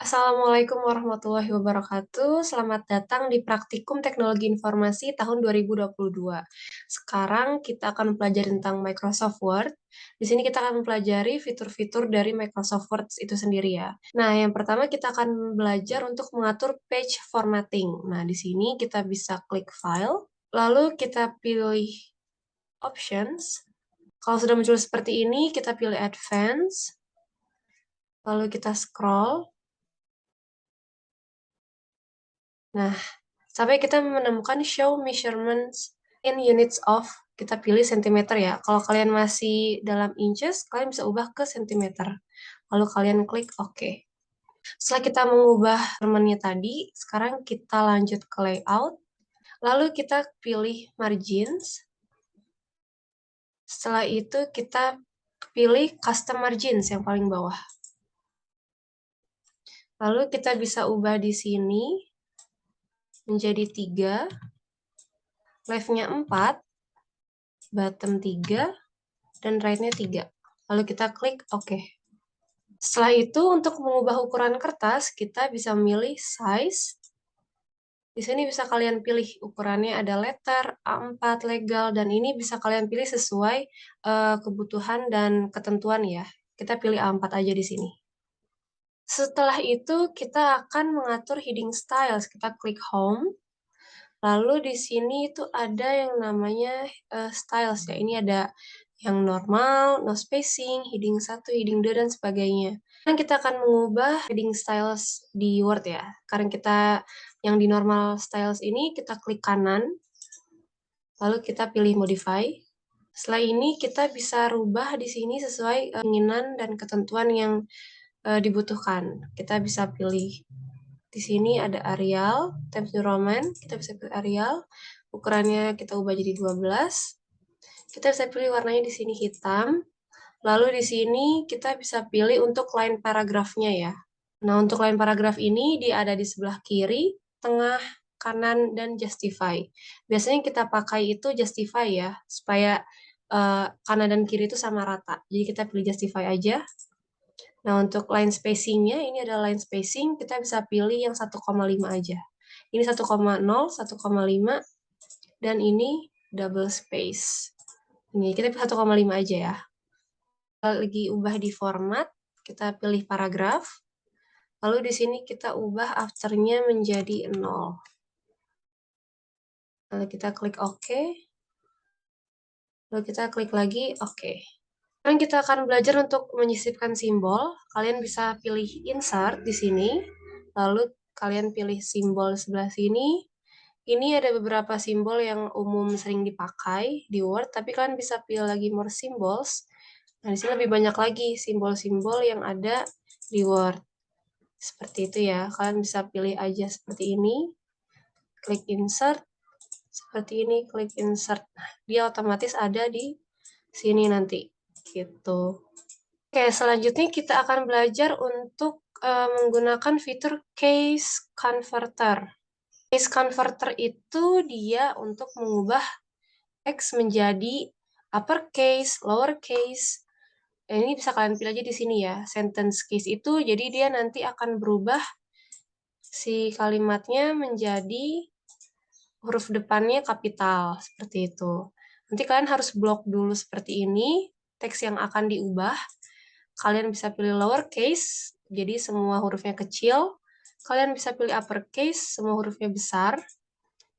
Assalamualaikum warahmatullahi wabarakatuh. Selamat datang di Praktikum Teknologi Informasi tahun 2022. Sekarang kita akan belajar tentang Microsoft Word. Di sini kita akan mempelajari fitur-fitur dari Microsoft Word itu sendiri ya. Nah, yang pertama kita akan belajar untuk mengatur page formatting. Nah, di sini kita bisa klik File, lalu kita pilih Options. Kalau sudah muncul seperti ini, kita pilih Advance, lalu kita scroll. Nah, sampai kita menemukan show measurements in units of, kita pilih centimeter ya. Kalau kalian masih dalam inches, kalian bisa ubah ke centimeter. Lalu kalian klik OK. Setelah kita mengubah temannya tadi, sekarang kita lanjut ke layout. Lalu kita pilih margins. Setelah itu kita pilih custom margins yang paling bawah. Lalu kita bisa ubah di sini menjadi 3, left-nya 4, bottom 3, dan right-nya 3. Lalu kita klik OK. Setelah itu, untuk mengubah ukuran kertas, kita bisa memilih size. Di sini bisa kalian pilih ukurannya ada letter, A4, legal, dan ini bisa kalian pilih sesuai kebutuhan dan ketentuan ya. Kita pilih A4 aja di sini. Setelah itu, kita akan mengatur heading styles. Kita klik home. Lalu di sini itu ada yang namanya styles ya. Ini ada yang normal, no spacing, heading 1, heading 2, dan sebagainya. Dan kita akan mengubah heading styles di Word ya. Karena kita yang di normal styles ini, kita klik kanan, lalu kita pilih modify. Setelah ini kita bisa rubah di sini sesuai keinginan dan ketentuan yang dibutuhkan. Kita bisa pilih di sini ada Arial, Times New Roman, kita bisa pilih Arial, ukurannya kita ubah jadi 12. Kita bisa pilih warnanya di sini hitam. Lalu di sini kita bisa pilih untuk line paragrafnya ya. Nah, untuk line paragraf ini dia ada di sebelah kiri, tengah, kanan, dan justify. Biasanya kita pakai itu justify ya, supaya kanan dan kiri itu sama rata. Jadi kita pilih justify aja. Nah, untuk line spacing-nya, ini ada line spacing, kita bisa pilih yang 1,5 aja. Ini 1,0, 1,5, dan ini double space. Ini kita pilih 1,5 aja ya. Lagi ubah di format, kita pilih paragraf, lalu di sini kita ubah after-nya menjadi 0. Lalu kita klik OK, lalu kita klik lagi OK. Sekarang kita akan belajar untuk menyisipkan simbol. Kalian bisa pilih insert di sini, lalu kalian pilih simbol sebelah sini. Ini ada beberapa simbol yang umum sering dipakai di Word, tapi kalian bisa pilih lagi more symbols. Nah, di sini lebih banyak lagi simbol-simbol yang ada di Word. Seperti itu ya, kalian bisa pilih aja seperti ini. Klik insert, seperti ini, klik insert. Nah, dia otomatis ada di sini nanti, gitu. Oke, selanjutnya kita akan belajar untuk menggunakan fitur case converter. Case converter itu dia untuk mengubah teks menjadi uppercase, lowercase. Ini bisa kalian pilih aja di sini ya. Sentence case itu jadi dia nanti akan berubah si kalimatnya menjadi huruf depannya kapital, seperti itu. Nanti kalian harus blok dulu seperti ini, teks yang akan diubah. Kalian bisa pilih lowercase, jadi semua hurufnya kecil. Kalian bisa pilih uppercase, semua hurufnya besar.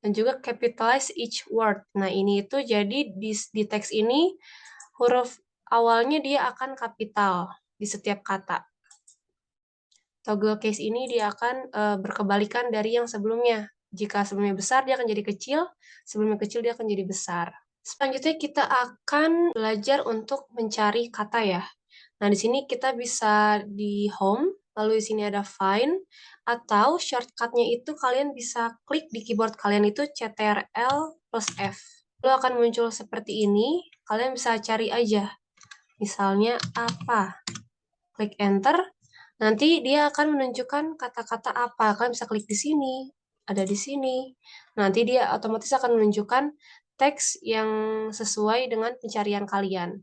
Dan juga capitalize each word. Nah, ini itu jadi di teks ini, huruf awalnya dia akan kapital di setiap kata. Toggle case ini dia akan berkebalikan dari yang sebelumnya. Jika sebelumnya besar, dia akan jadi kecil. Sebelumnya kecil, dia akan jadi besar. Selanjutnya kita akan belajar untuk mencari kata ya. Nah, di sini kita bisa di home, lalu di sini ada find, atau shortcut-nya itu kalian bisa klik di keyboard kalian itu CTRL plus F. Lalu akan muncul seperti ini, kalian bisa cari aja. Misalnya apa? Klik enter, nanti dia akan menunjukkan kata-kata apa. Kalian bisa klik di sini, ada di sini. Nanti dia otomatis akan menunjukkan teks yang sesuai dengan pencarian kalian.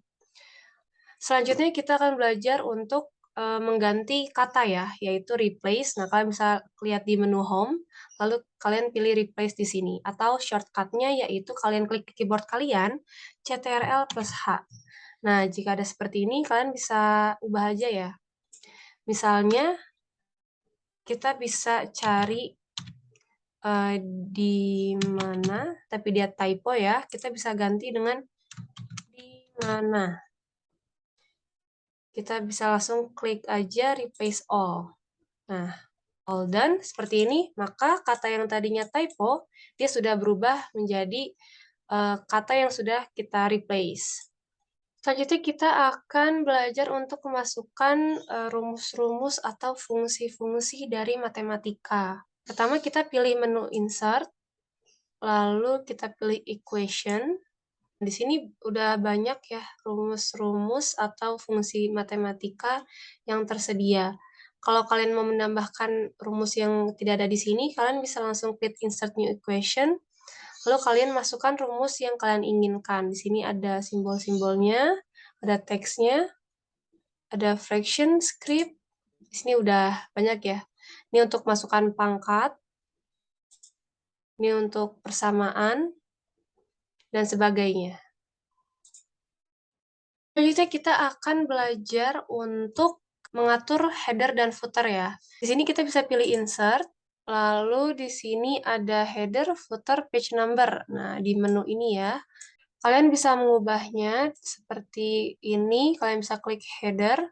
Selanjutnya kita akan belajar untuk mengganti kata ya, yaitu replace. Nah, kalian bisa lihat di menu home, lalu kalian pilih replace di sini. Atau shortcutnya yaitu kalian klik di keyboard kalian, CTRL plus H. Nah, jika ada seperti ini, kalian bisa ubah aja ya. Misalnya, kita bisa cari di mana, tapi dia typo ya, kita bisa ganti dengan di mana. Kita bisa langsung klik aja replace all. Nah, all done seperti ini, maka kata yang tadinya typo, dia sudah berubah menjadi kata yang sudah kita replace. Selanjutnya kita akan belajar untuk memasukkan rumus-rumus atau fungsi-fungsi dari matematika. Pertama kita pilih menu insert, lalu kita pilih equation. Di sini udah banyak ya rumus-rumus atau fungsi matematika yang tersedia. Kalau kalian mau menambahkan rumus yang tidak ada di sini, kalian bisa langsung klik insert new equation, lalu kalian masukkan rumus yang kalian inginkan. Di sini ada simbol-simbolnya, ada teksnya, ada fraction, script. Di sini udah banyak ya. Ini untuk masukkan pangkat, ini untuk persamaan, dan sebagainya. Selanjutnya kita akan belajar untuk mengatur header dan footer ya. Di sini kita bisa pilih insert, lalu di sini ada header, footer, page number. Nah, di menu ini ya, kalian bisa mengubahnya seperti ini, kalian bisa klik header.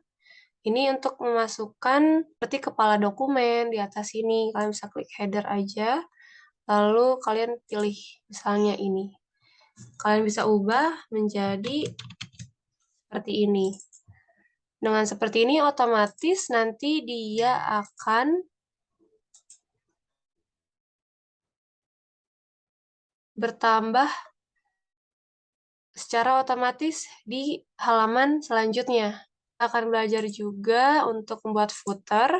Ini untuk memasukkan seperti kepala dokumen di atas sini, kalian bisa klik header aja, lalu kalian pilih misalnya ini. Kalian bisa ubah menjadi seperti ini. Dengan seperti ini otomatis nanti dia akan bertambah secara otomatis di halaman selanjutnya. Akan belajar juga untuk membuat footer.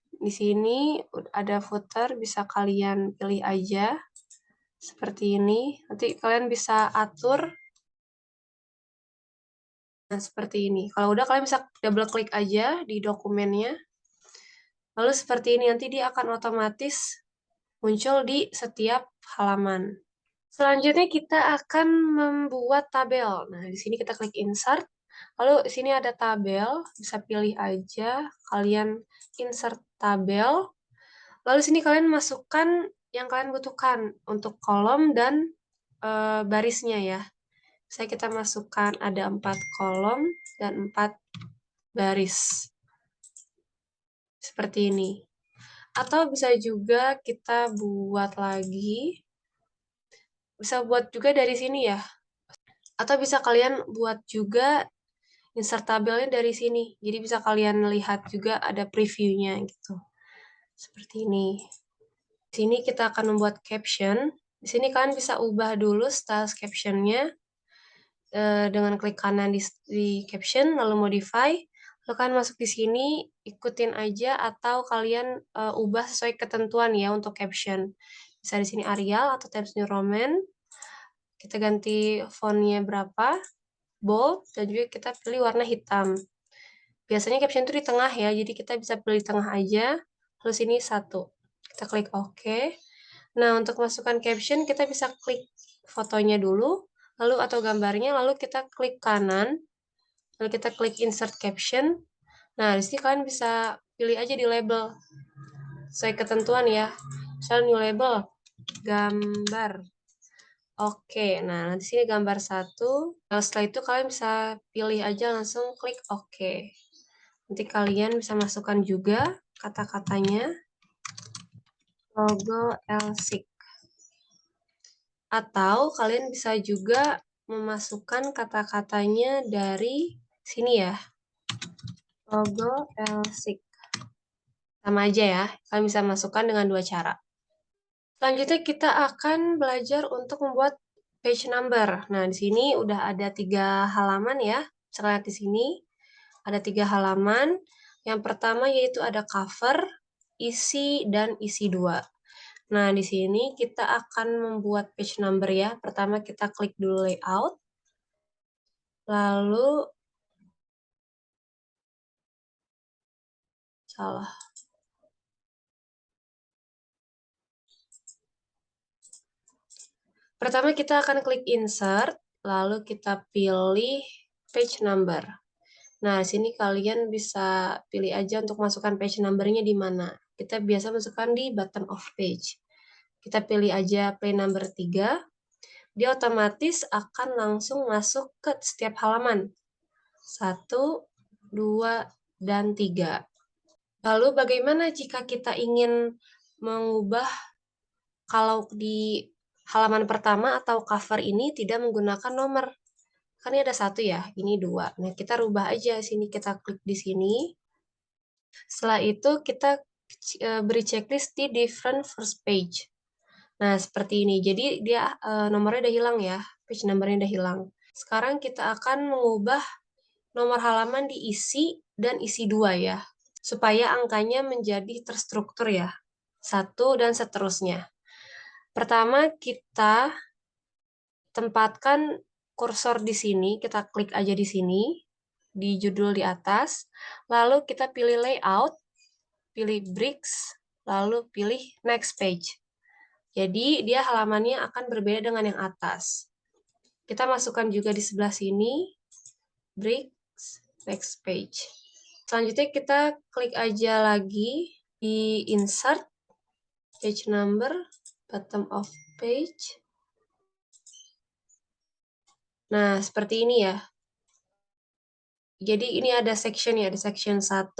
Di sini ada footer, bisa kalian pilih aja seperti ini. Nanti kalian bisa atur. Nah, seperti ini. Kalau udah kalian bisa double klik aja di dokumennya. Lalu seperti ini nanti dia akan otomatis muncul di setiap halaman. Selanjutnya kita akan membuat tabel. Nah, di sini kita klik insert. Lalu di sini ada tabel, bisa pilih aja kalian insert tabel. Lalu sini kalian masukkan yang kalian butuhkan untuk kolom dan barisnya ya. Saya kita masukkan ada 4 kolom dan 4 baris. Seperti ini. Atau bisa juga kita buat lagi. Bisa buat juga dari sini ya. Atau bisa kalian buat juga insert tabelnya dari sini. Jadi bisa kalian lihat juga ada previewnya gitu. Seperti ini. Di sini kita akan membuat caption. Di sini kalian bisa ubah dulu style captionnya dengan klik kanan di caption, lalu modify. Lalu kalian masuk di sini, ikutin aja atau kalian ubah sesuai ketentuan ya untuk caption. Bisa di sini Arial atau Times New Roman. Kita ganti fontnya berapa, bold, dan juga kita pilih warna hitam. Biasanya caption itu di tengah ya, jadi kita bisa pilih tengah aja, lalu sini 1. Kita klik OK. Nah, untuk masukkan caption, kita bisa klik fotonya dulu, lalu atau gambarnya, lalu kita klik kanan, lalu kita klik insert caption. Nah, di sini kalian bisa pilih aja di label, sesuai ketentuan ya. Misalnya new label, gambar. Oke, nah di sini gambar 1. Nah, setelah itu kalian bisa pilih aja langsung klik OK. Nanti kalian bisa masukkan juga kata-katanya. Logo LSIG. Atau kalian bisa juga memasukkan kata-katanya dari sini ya. Logo LSIG. Sama aja ya, kalian bisa masukkan dengan 2 cara. Selanjutnya kita akan belajar untuk membuat page number. Nah, di sini udah ada 3 halaman ya. Bisa lihat di sini. Ada 3 halaman. Yang pertama yaitu ada cover, isi, dan isi 2. Nah, di sini kita akan membuat page number ya. Pertama kita klik dulu layout. Lalu Salah. Pertama kita akan klik insert, lalu kita pilih page number. Nah, di sini kalian bisa pilih aja untuk masukkan page number-nya di mana. Kita biasa masukkan di bottom of page. Kita pilih aja play number 3. Dia otomatis akan langsung masuk ke setiap halaman. 1, 2, dan 3. Lalu bagaimana jika kita ingin mengubah kalau di halaman pertama atau cover ini tidak menggunakan nomor? Kan ini ada 1 ya, ini 2. Nah, kita rubah aja sini, kita klik di sini. Setelah itu kita beri checklist di different first page. Nah, seperti ini. Jadi dia nomornya udah hilang ya, page numbernya udah hilang. Sekarang kita akan mengubah nomor halaman diisi dan isi 2 ya, supaya angkanya menjadi terstruktur ya, 1 dan seterusnya. Pertama, kita tempatkan kursor di sini, kita klik aja di sini, di judul di atas, lalu kita pilih layout, pilih bricks, lalu pilih next page. Jadi dia halamannya akan berbeda dengan yang atas. Kita masukkan juga di sebelah sini, bricks, next page. Selanjutnya kita klik aja lagi di insert, page number, bottom of page. Nah, seperti ini ya. Jadi ini ada section ya, ada section 1,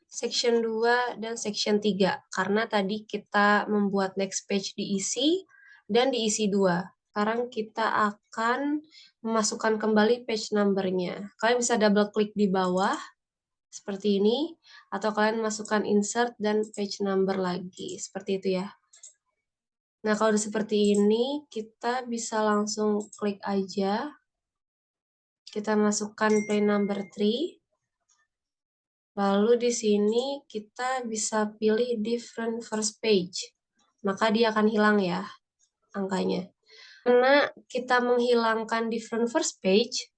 section 2, dan section 3. Karena tadi kita membuat next page diisi dan diisi 2. Sekarang kita akan memasukkan kembali page number-nya. Kalian bisa double klik di bawah, seperti ini, atau kalian masukkan insert dan page number lagi, seperti itu ya. Nah, kalau udah seperti ini, kita bisa langsung klik aja. Kita masukkan play number 3. Lalu di sini kita bisa pilih different first page. Maka dia akan hilang ya angkanya. Karena kita menghilangkan different first page,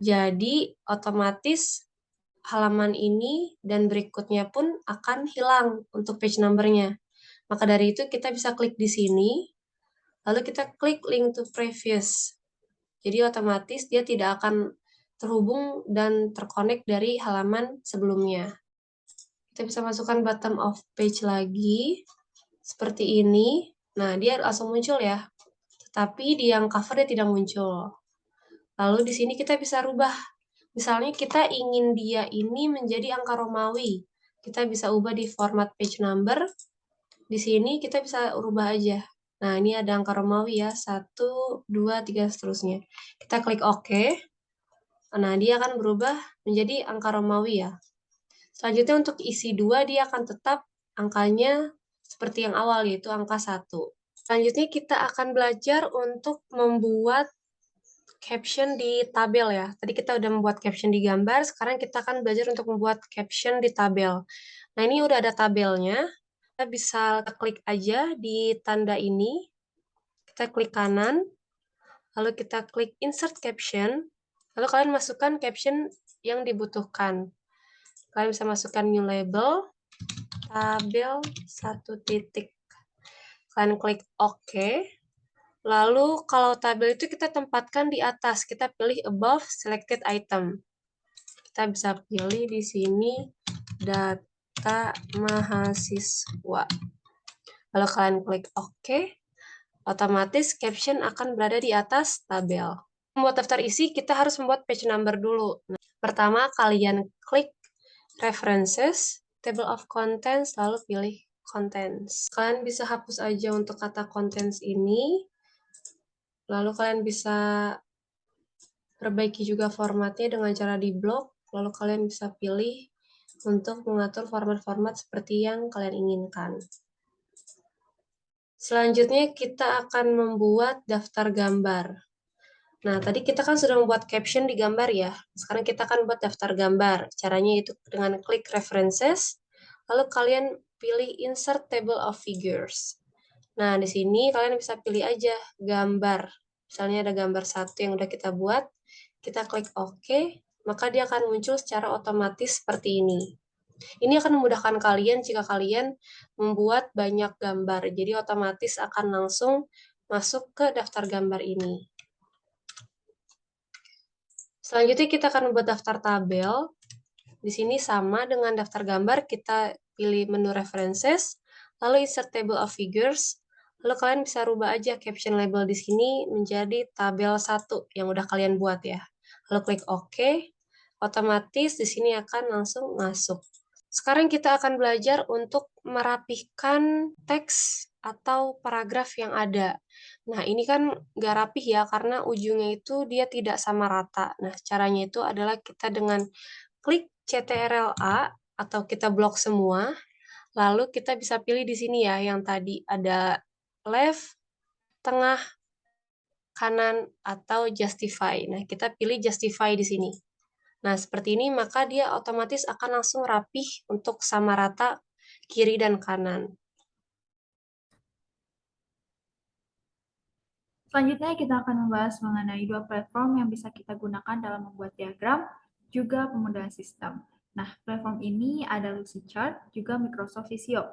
jadi otomatis halaman ini dan berikutnya pun akan hilang untuk page number-nya. Maka dari itu kita bisa klik di sini, lalu kita klik link to previous. Jadi otomatis dia tidak akan terhubung dan terkonek dari halaman sebelumnya. Kita bisa masukkan bottom of page lagi, seperti ini. Nah, dia langsung muncul ya. Tapi di yang cover dia tidak muncul. Lalu di sini kita bisa rubah. Misalnya kita ingin dia ini menjadi angka Romawi. Kita bisa ubah di format page number. Di sini kita bisa rubah aja. Nah, ini ada angka Romawi ya. 1, 2, 3, seterusnya. Kita klik OK. Nah, dia akan berubah menjadi angka Romawi ya. Selanjutnya untuk isi 2 dia akan tetap angkanya seperti yang awal, yaitu angka 1. Selanjutnya kita akan belajar untuk membuat caption di tabel ya. Tadi kita udah membuat caption di gambar, sekarang kita akan belajar untuk membuat caption di tabel. Nah, ini udah ada tabelnya. Kita bisa klik aja di tanda ini. Kita klik kanan, lalu kita klik insert caption, lalu kalian masukkan caption yang dibutuhkan. Kalian bisa masukkan new label, tabel 1 titik. Kalian klik OK. Lalu kalau tabel itu kita tempatkan di atas. Kita pilih above selected item. Kita bisa pilih di sini data mahasiswa. Lalu kalian klik OK. Otomatis caption akan berada di atas tabel. Membuat daftar isi, kita harus membuat page number dulu. Nah, pertama, kalian klik References, Table of Contents, lalu pilih Contents. Kalian bisa hapus aja untuk kata contents ini. Lalu kalian bisa perbaiki juga formatnya dengan cara di blok. Lalu kalian bisa pilih untuk mengatur format-format seperti yang kalian inginkan. Selanjutnya kita akan membuat daftar gambar. Nah, tadi kita kan sudah membuat caption di gambar ya. Sekarang kita akan buat daftar gambar. Caranya itu dengan klik References, lalu kalian pilih Insert Table of Figures. Nah, di sini kalian bisa pilih aja gambar. Misalnya ada gambar 1 yang udah kita buat, kita klik OK, maka dia akan muncul secara otomatis seperti ini. Ini akan memudahkan kalian jika kalian membuat banyak gambar. Jadi otomatis akan langsung masuk ke daftar gambar ini. Selanjutnya kita akan membuat daftar tabel. Di sini sama dengan daftar gambar, kita pilih menu references, lalu insert table of figures, lalu kalian bisa rubah aja caption label di sini menjadi tabel 1 yang udah kalian buat ya. Lalu klik OK, otomatis di sini akan langsung masuk. Sekarang kita akan belajar untuk merapihkan teks atau paragraf yang ada. Nah, ini kan nggak rapih ya, karena ujungnya itu dia tidak sama rata. Nah, caranya itu adalah kita dengan klik CTRL-A atau kita blok semua, lalu kita bisa pilih di sini ya, yang tadi ada left, tengah, kanan, atau justify. Nah, kita pilih justify di sini. Nah, seperti ini maka dia otomatis akan langsung rapih untuk sama rata kiri dan kanan. Selanjutnya kita akan membahas mengenai dua platform yang bisa kita gunakan dalam membuat diagram, juga pemudahan sistem. Nah, platform ini ada Lucidchart, juga Microsoft Visio.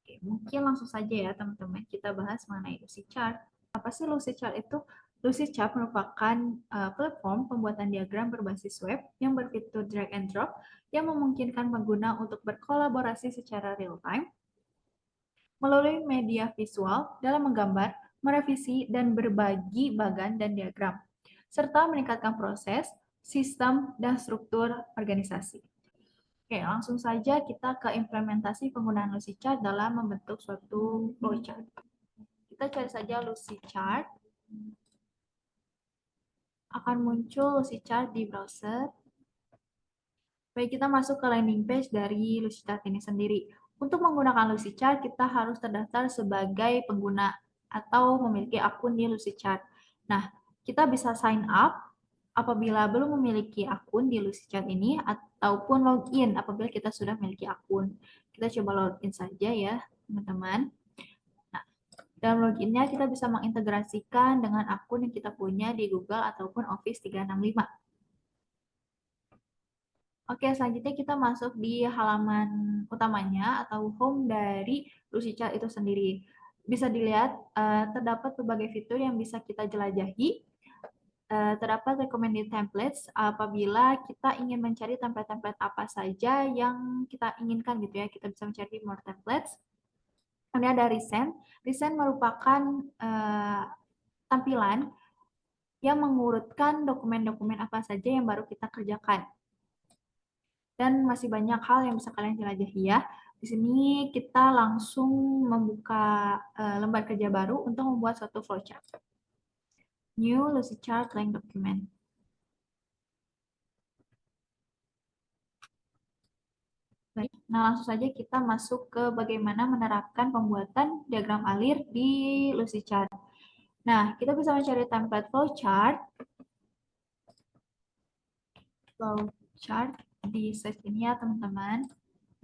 Oke, mungkin langsung saja ya teman-teman kita bahas mengenai Lucidchart. Apa sih Lucidchart itu? Lucidchart merupakan platform pembuatan diagram berbasis web yang berfitur drag and drop yang memungkinkan pengguna untuk berkolaborasi secara real time melalui media visual dalam menggambar, merevisi, dan berbagi bagan dan diagram, serta meningkatkan proses, sistem, dan struktur organisasi. Oke, langsung saja kita ke implementasi penggunaan Lucidchart dalam membentuk suatu flowchart. Kita cari saja Lucidchart. Akan muncul Lucidchart di browser. Baik, kita masuk ke landing page dari Lucidchart ini sendiri. Untuk menggunakan Lucidchart, kita harus terdaftar sebagai pengguna atau memiliki akun di Lucidchart. Nah, kita bisa sign up apabila belum memiliki akun di Lucidchart ini ataupun login apabila kita sudah memiliki akun. Kita coba login saja ya, teman-teman. Nah, dalam loginnya kita bisa mengintegrasikan dengan akun yang kita punya di Google ataupun Office 365. Oke, selanjutnya kita masuk di halaman utamanya atau home dari Lucidchart itu sendiri. Bisa dilihat terdapat berbagai fitur yang bisa kita jelajahi. Terdapat recommended templates apabila kita ingin mencari template-template apa saja yang kita inginkan gitu ya. Kita bisa mencari more templates. Kemudian ada recent. Recent merupakan tampilan yang mengurutkan dokumen-dokumen apa saja yang baru kita kerjakan. Dan masih banyak hal yang bisa kalian jelajahi ya. Di sini kita langsung membuka lembar kerja baru untuk membuat suatu flowchart. New Lucidchart blank document. Nah, langsung saja kita masuk ke bagaimana menerapkan pembuatan diagram alir di Lucidchart. Nah, kita bisa mencari template flowchart. Flowchart di search ini ya, teman-teman.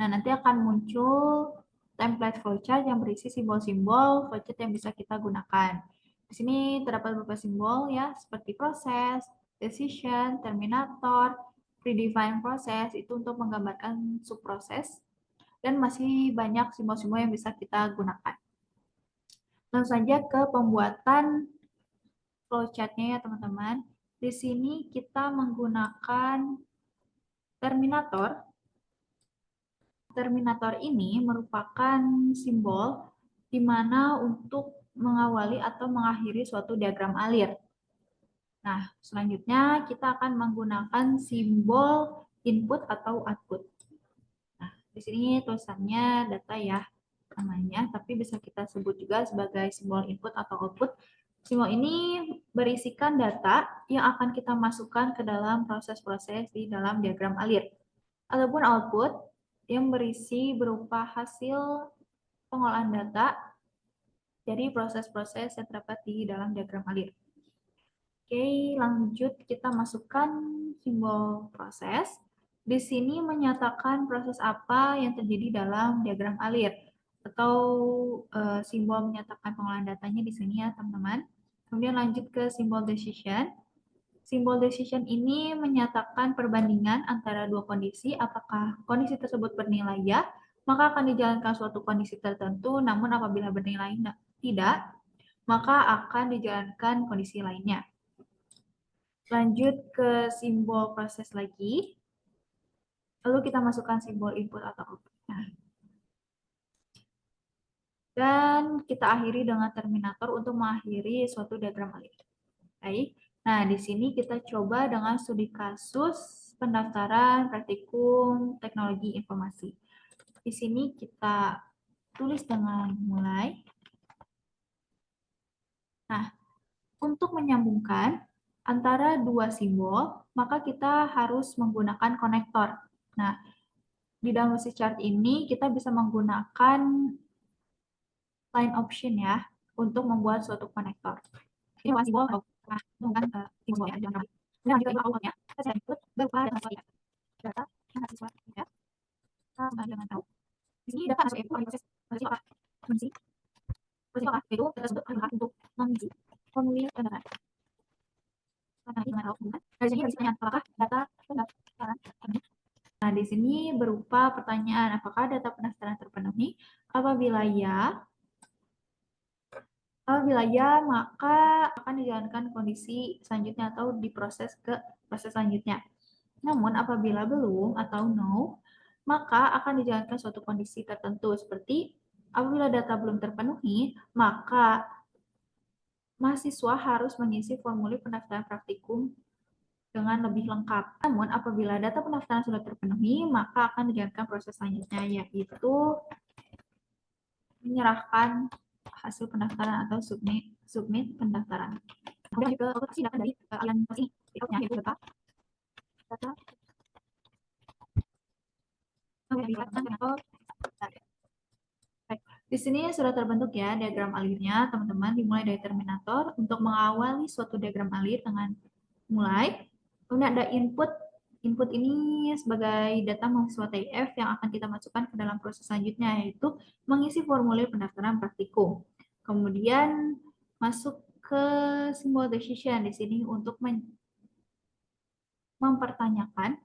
Nah, nanti akan muncul template flowchart yang berisi simbol-simbol flowchart yang bisa kita gunakan. Di sini terdapat beberapa simbol ya, seperti proses, decision, terminator, predefined process, itu untuk menggambarkan subproses, dan masih banyak simbol-simbol yang bisa kita gunakan. Langsung saja ke pembuatan flowchart-nya ya teman-teman. Di sini kita menggunakan terminator. Terminator ini merupakan simbol di mana untuk mengawali atau mengakhiri suatu diagram alir. Nah, selanjutnya kita akan menggunakan simbol input atau output. Nah, di sini tulisannya data ya namanya, tapi bisa kita sebut juga sebagai simbol input atau output. Simbol ini berisikan data yang akan kita masukkan ke dalam proses-proses di dalam diagram alir. Ataupun output yang berisi berupa hasil pengolahan data dari proses-proses yang terdapat di dalam diagram alir. Oke, lanjut kita masukkan simbol proses. Di sini menyatakan proses apa yang terjadi dalam diagram alir atau simbol menyatakan pengolahan datanya di sini ya teman-teman. Kemudian lanjut ke simbol decision. Simbol decision ini menyatakan perbandingan antara dua kondisi, apakah kondisi tersebut bernilai ya, maka akan dijalankan suatu kondisi tertentu, namun apabila bernilai tidak, maka akan dijalankan kondisi lainnya. Lanjut ke simbol proses lagi, lalu kita masukkan simbol input atau output. Dan kita akhiri dengan terminator untuk mengakhiri suatu diagram alir. Baik. Nah, di sini kita coba dengan studi kasus pendaftaran praktikum teknologi informasi. Di sini kita tulis dengan mulai. Nah, untuk menyambungkan antara dua simbol, maka kita harus menggunakan konektor. Nah, di dalam Lucy chart ini kita bisa menggunakan line option ya untuk membuat suatu konektor. Ini bukan simbol menggunakan simbol ya, jangan ragu. Nah, jika outputnya saya input berupa data mahasiswa ya, sama dengan tahu. Di sini data masuk input proses mahasiswa apa? Mengisi mahasiswa apa? Yaitu data tersebut adalah untuk mengisi formulir pendaftaran. Karena ini dengan tahu bukan. Dari sini pertanyaan apakah data pendaftaran terpenuhi? Nah, di sini berupa pertanyaan apakah data pendaftaran terpenuhi? Apabila ya, maka akan dijalankan kondisi selanjutnya atau diproses ke proses selanjutnya. Namun apabila belum atau no, maka akan dijalankan suatu kondisi tertentu seperti apabila data belum terpenuhi, maka mahasiswa harus mengisi formulir pendaftaran praktikum dengan lebih lengkap. Namun apabila data pendaftaran sudah terpenuhi, maka akan dijalankan proses selanjutnya yaitu menyerahkan hasil pendaftaran atau submit pendaftaran. Kemudian juga lokasi data dari aliran ini berikutnya yaitu data di sini sudah terbentuk ya diagram alirnya, teman-teman, dimulai dari terminator untuk mengawali suatu diagram alir dengan mulai. Kemudian ada input. Input ini sebagai data mahasiswa TIF yang akan kita masukkan ke dalam proses selanjutnya, yaitu mengisi formulir pendaftaran praktikum. Kemudian masuk ke simbol decision di sini untuk mempertanyakan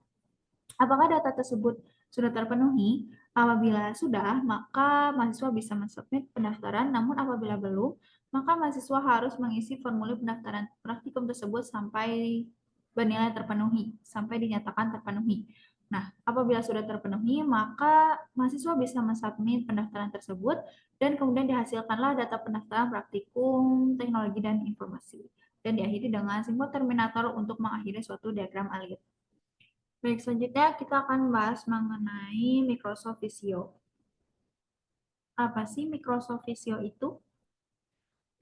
apakah data tersebut sudah terpenuhi. Apabila sudah, maka mahasiswa bisa mensubmit pendaftaran, namun apabila belum, maka mahasiswa harus mengisi formulir pendaftaran praktikum tersebut sampai bernilai terpenuhi, sampai dinyatakan terpenuhi. Nah, apabila sudah terpenuhi, maka mahasiswa bisa mensubmit pendaftaran tersebut, dan kemudian dihasilkanlah data pendaftaran praktikum teknologi dan informasi. Dan diakhiri dengan simbol terminator untuk mengakhiri suatu diagram alir. Baik, selanjutnya kita akan bahas mengenai Microsoft Visio. Apa sih Microsoft Visio itu?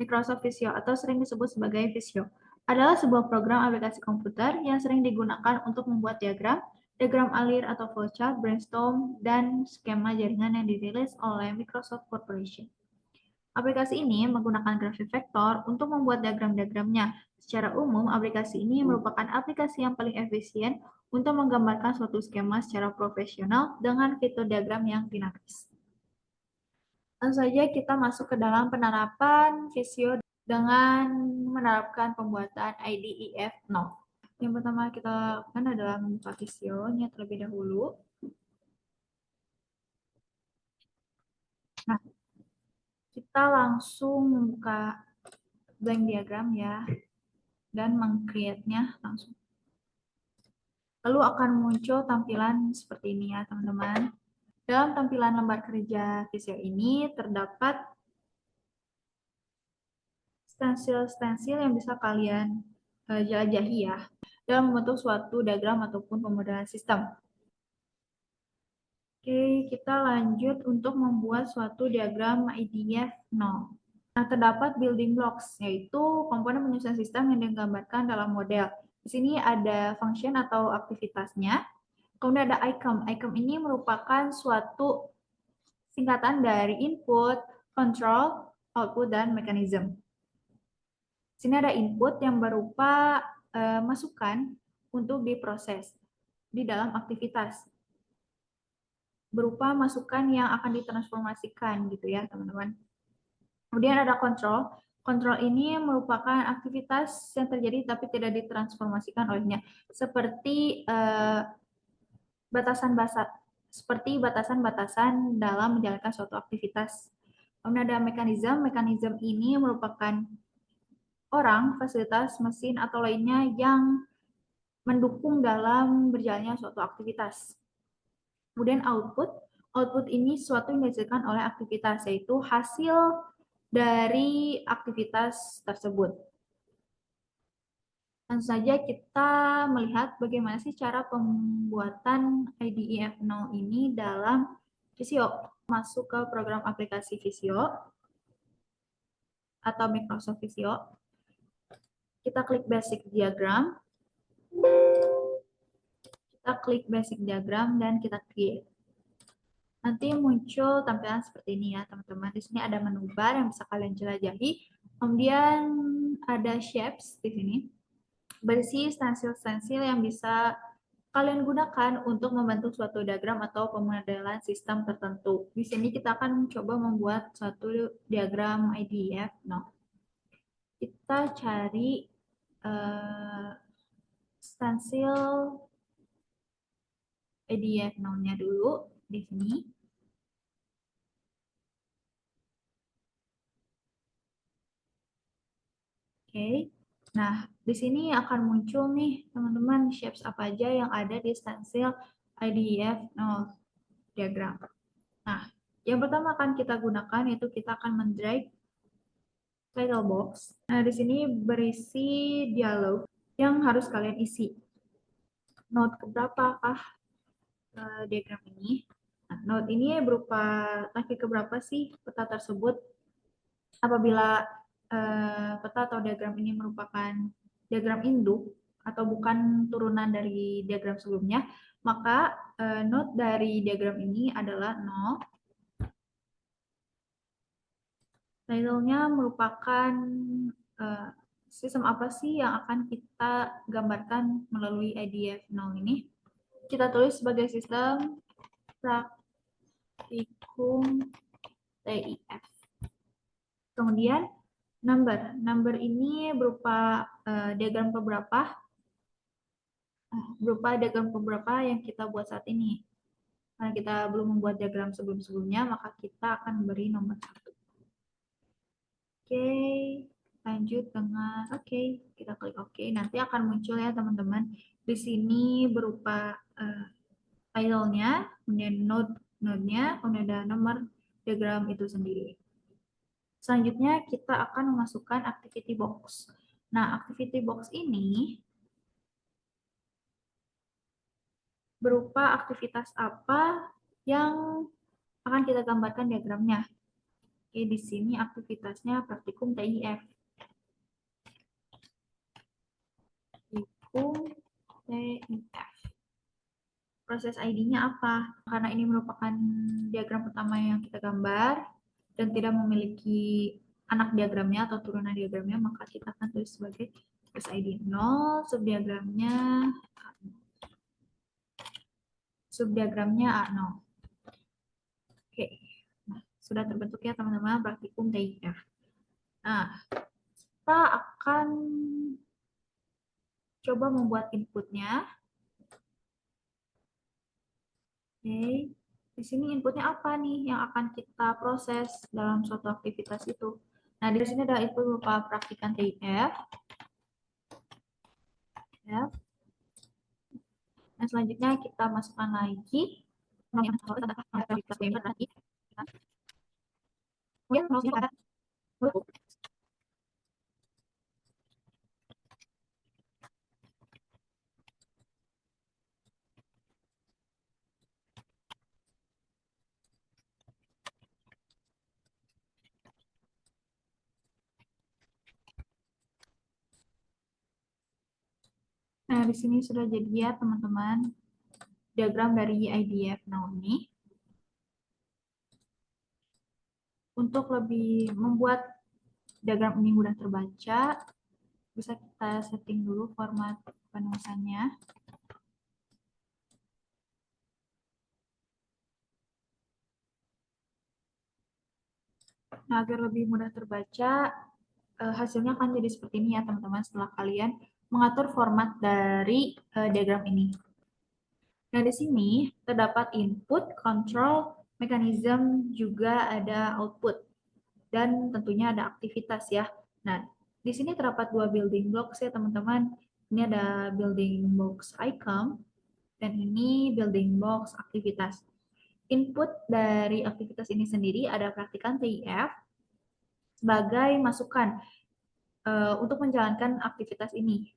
Microsoft Visio atau sering disebut sebagai Visio adalah sebuah program aplikasi komputer yang sering digunakan untuk membuat diagram, diagram alir atau flowchart, brainstorm, dan skema jaringan yang dirilis oleh Microsoft Corporation. Aplikasi ini menggunakan grafik vektor untuk membuat diagram-diagramnya. Secara umum, aplikasi ini merupakan aplikasi yang paling efisien untuk menggambarkan suatu skema secara profesional dengan fitur diagram yang dinamis. Langsung saja kita masuk ke dalam penerapan Visio dengan menerapkan pembuatan IDEF 0. Yang pertama kita lakukan adalah membuka Visionya terlebih dahulu. Nah, kita langsung membuka blank diagram ya, dan meng-create-nya langsung. Lalu akan muncul tampilan seperti ini ya teman-teman. Dalam tampilan lembar kerja Visio ini terdapat stensil-stensil yang bisa kalian jelajahi ya dalam membentuk suatu diagram ataupun pemodelan sistem. Oke, kita lanjut untuk membuat suatu diagram IDF 0. Nah, terdapat building blocks, yaitu komponen penyusunan sistem yang digambarkan dalam model. Di sini ada function atau aktivitasnya. Kemudian ada ICOM. ICOM ini merupakan suatu singkatan dari input, control, output, dan mechanism. Di sini ada input yang berupa masukan untuk diproses di dalam aktivitas. Berupa masukan yang akan ditransformasikan gitu ya, teman-teman. Kemudian ada control. Kontrol ini merupakan aktivitas yang terjadi tapi tidak ditransformasikan olehnya, seperti batasan-batasan dalam menjalankan suatu aktivitas. Kemudian ada mekanisme. Mekanisme ini merupakan orang, fasilitas, mesin, atau lainnya yang mendukung dalam berjalannya suatu aktivitas. Kemudian output. Output ini sesuatu yang dihasilkan oleh aktivitas, yaitu hasil dari aktivitas tersebut. Langsung saja kita melihat bagaimana sih cara pembuatan IDE F0 ini dalam Visio. Masuk ke program aplikasi Visio atau Microsoft Visio. Kita klik Basic Diagram. Kita klik Basic Diagram dan kita create. Nanti muncul tampilan seperti ini ya, teman-teman. Di sini ada menu bar yang bisa kalian jelajahi. Kemudian ada shapes di sini. Berisi stensil-stensil yang bisa kalian gunakan untuk membentuk suatu diagram atau pemodelan sistem tertentu. Di sini kita akan mencoba membuat suatu diagram IDF. Nah, kita cari stensil IDF nya dulu di sini. Oke. Nah, di sini akan muncul nih, teman-teman, shapes apa aja yang ada di stensil IDF diagram. Nah, yang pertama akan kita gunakan itu kita akan mendrag title box. Nah, di sini berisi dialog yang harus kalian isi. Note keberapakah diagram ini? Nah, note ini berupa tangki keberapa sih peta tersebut. Apabila peta atau diagram ini merupakan diagram induk atau bukan turunan dari diagram sebelumnya, maka note dari diagram ini adalah 0. Title-nya merupakan sistem apa sih yang akan kita gambarkan melalui IDF 0 ini. Kita tulis sebagai sistem praktikum TIF. Kemudian number. Number ini berupa diagram keberapa? Berupa diagram keberapa yang kita buat saat ini. Karena kita belum membuat diagram sebelum-sebelumnya, maka kita akan beri nomor 1. Oke, lanjut dengan oke. Kita klik oke. Nanti akan muncul ya teman-teman. Di sini berupa title-nya, kemudian node-nya, kemudian ada nomor diagram itu sendiri. Selanjutnya kita akan memasukkan activity box. Nah, activity box ini berupa aktivitas apa yang akan kita gambarkan diagramnya. Oke, di sini aktivitasnya praktikum TIF. Praktikum TIF. Proses ID-nya apa? Karena ini merupakan diagram pertama yang kita gambar dan tidak memiliki anak diagramnya atau turunan diagramnya, maka kita akan tulis sebagai proses ID 0, subdiagramnya A0. Oke, nah, sudah terbentuk ya teman-teman praktikum TIF. Nah, kita akan coba membuat inputnya. Oke, di sini inputnya apa nih yang akan kita proses dalam suatu aktivitas itu. Nah, di sini ada input berupa praktikan TIF. Ya. Nah, selanjutnya kita masukkan lagi. Nah, di sini sudah jadi ya teman-teman diagram dari IDF now ini. Untuk lebih membuat diagram ini mudah terbaca, bisa kita setting dulu format penulisannya. Nah, agar lebih mudah terbaca, hasilnya akan jadi seperti ini ya teman-teman setelah kalian mengatur format dari diagram ini. Nah, di sini terdapat input, control, mechanism, juga ada output, dan tentunya ada aktivitas ya. Nah, di sini terdapat dua building blocks ya teman-teman. Ini ada building blocks icon, dan ini building blocks aktivitas. Input dari aktivitas ini sendiri ada praktikan TIF sebagai masukan untuk menjalankan aktivitas ini.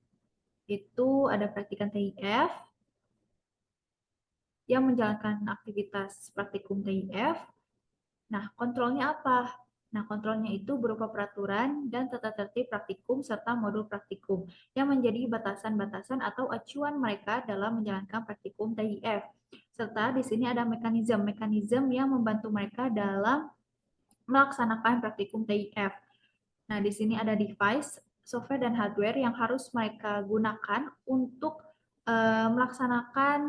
Itu ada praktikan TIF yang menjalankan aktivitas praktikum TIF. Nah, kontrolnya apa? Nah, kontrolnya itu berupa peraturan dan tata tertib praktikum serta modul praktikum yang menjadi batasan-batasan atau acuan mereka dalam menjalankan praktikum TIF. Serta di sini ada mekanisme yang membantu mereka dalam melaksanakan praktikum TIF. Nah, di sini ada device, software, dan hardware yang harus mereka gunakan untuk melaksanakan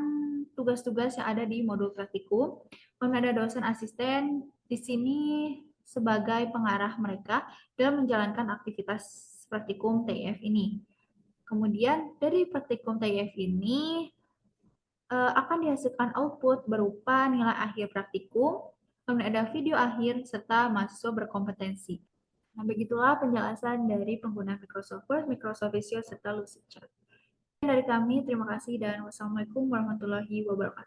tugas-tugas yang ada di modul praktikum. Kemudian ada dosen asisten di sini sebagai pengarah mereka dalam menjalankan aktivitas praktikum TIF ini. Kemudian dari praktikum TIF ini akan dihasilkan output berupa nilai akhir praktikum, kemudian ada video akhir, serta mahasiswa berkompetensi. Nah, begitulah penjelasan dari pengguna Microsoft Word, Microsoft Visio, serta Lucidchart. Dari kami, terima kasih dan wassalamualaikum warahmatullahi wabarakatuh.